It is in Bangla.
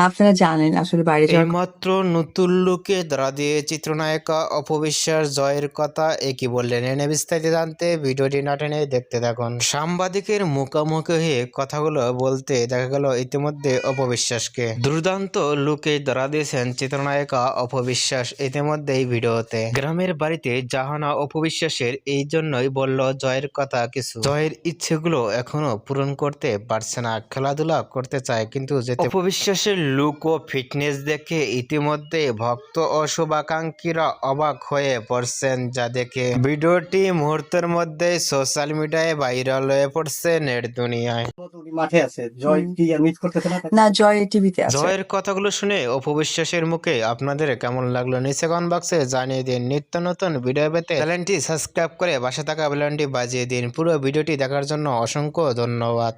আপনারা জানেন আসলে বাইরে যাওয়ার এইমাত্র নতুন লুকে ধরা দিয়ে চিত্রনায়িকা অপবিশ্বাস জয়ের কথা একই বললেন। এনে বিস্তারিত জানতে ভিডিওটি না টেনে দেখতে থাকুন। সাংবাদিকের মুখোমুখি হয়ে কথাগুলো বলতে দেখা গেল ইতিমধ্যে অপবিশ্বাসকে। দুর্দান্ত লুকে ধরা দিয়েছেন চিত্রনায়িকা অপবিশ্বাস ইতিমধ্যেই ভিডিওতে। গ্রামের বাড়িতে জাহানা অপবিশ্বাসের এই জন্যই বলল জয়ের কথা কিছু। জয়ের ইচ্ছেগুলো এখনো পূরণ করতে পারছে না, খেলাধুলা করতে চায় কিন্তু যেতে। অপবিশ্বাসের লুক ও ফিটনেস দেখে ইতিমধ্যে ভক্ত ও শুভাকাঙ্ক্ষীরা অবাক হয়ে পড়ছেন, যা দেখে ভিডিওটি মুহূর্তের মধ্যে সোশ্যাল মিডিয়ায় ভাইরাল হয়ে পড়ছে নেট দুনিয়ায়। মাঠে আছে জয় হুম। কি মিস করতেছে না তাকে? না, জয় টিভিতে আছে। জয়ের কথাগুলো শুনে অপবিশ্বাসের মুখে আপনাদের কেমন লাগলো নিচে কমেন্ট বক্সে জানিয়ে দিন। নিত্য নতুন ভিডিও পেতে চ্যানেলটি সাবস্ক্রাইব করে পাশে থাকা বেলটি বাজিয়ে দিন। পুরো ভিডিওটি দেখার জন্য অসংখ্য ধন্যবাদ।